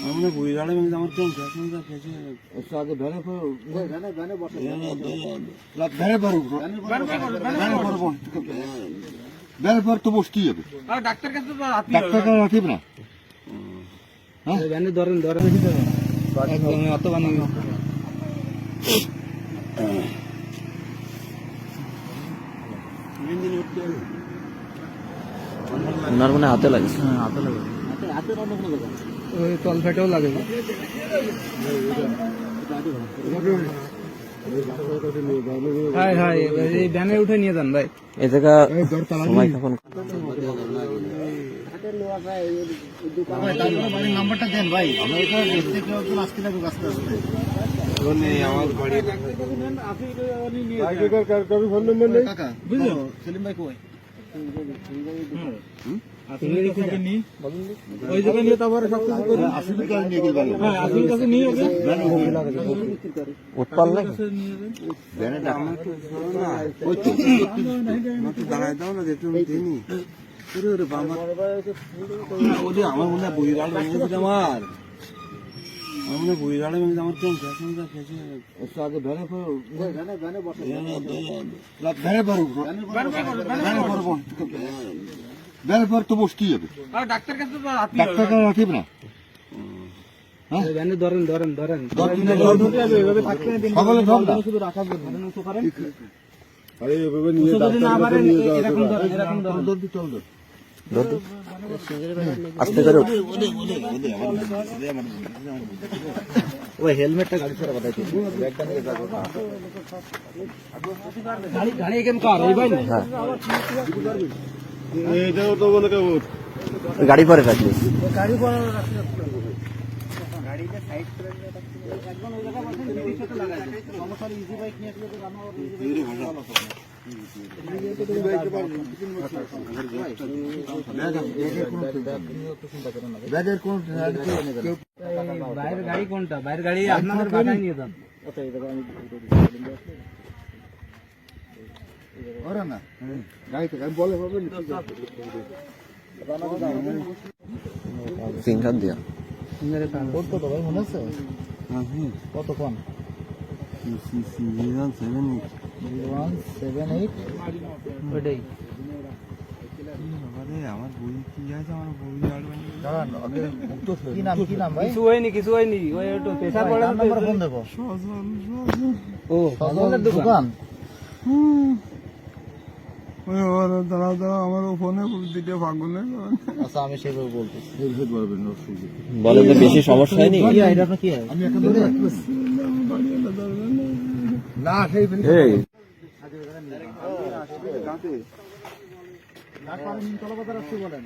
हमने पूरी गाड़ी में जमा क्यों क्या कैसे उससे आगे बहने पर बहने पर तो বসতেই হবে ডাক্তার কাছে তো ডাক্তার কাছে রাখিব না হ্যাঁ জানি ধরেন একদম অত বানি ওনার মনে হাতে লাগছে। হ্যাঁ হাতে লাগে ওই তল ফেটেও লাগে হ্যাঁ হ্যাঁ এই ভ্যানে উঠে নিয়ে যান ভাই এই জায়গা সময় কখন নাম্বারটা দেন ভাই আমরা এটা দেখতে কেউ একজন আসতে লাগবে আস্তে আস্তে আমার বাড়ি ফোন নম্বর নেই কাকা বুঝলো সেলিম ভাই কই ওই জায়গায় নিয়ে তারপরে সব কিছু করি আসলে কাছে নিয়ে গেল হ্যাঁ আসলে কাছে নিয়ে ওকে উৎপাল না দাঁড়ায় দাও না যেতে দিনি আমার মনে হয় বই গাড়ি ভেঙেছে আমার মনে হয় বই গাড়ি ভেঙেছে আমার কেমন খেয়েছে उससे आगे बहने पर बहने पर तो বসতেই হবে ডাক্তার কাছে তো ডাক্তার কাছে রাখিব না ধরেন সকলে ধর না শুধু রাখা ধরেন উঁচু করেন আরে এভাবে নিয়ে যদি না পারেন এরকম ধরেন দৌড় চল আস্তে করে ওই হেলমেটটা গাড়ি ছাড়া বাতাইছে গাড়ি কেন কার এই ভাই হ্যাঁ এটাও তো মনে করো গাড়ি পরে রাখলি গাড়ি পরে গাড়িতে সাইড করে একদম ওই জায়গা বসে নিচে তো লাগাই সমস্যা ইজি বাইক নিয়ে আসলে তো জানো ইজি ব্যাগের কোন বাইরের গাড়ি কোনটা বাইরের গাড়ি আপনাদের বাসায় নিয়ে যান ওরা না গাড়ি থেকে বলে হবে ফিঙ্গার দিয়া কত তো ভাই মনে আছে কত কোন 178 ওইটাই আমার বই কি আছে আমার বই কি নাম ভাই কিছু হয়নি ওই একটু প্রেসার পড়ে নাম্বার ফোন দেবো ও সজলের দোকান দাঁড়াও আমার ফোনে দিতে ফাগুন আচ্ছা আমি সেভাবে বলতেছি হেলমেট বলবেন বলেন তো বেশি সমস্যা হয়নি এটা আপনার কি আমি একটা ধরে না সেই এই কলাপাতার আসছে বলেন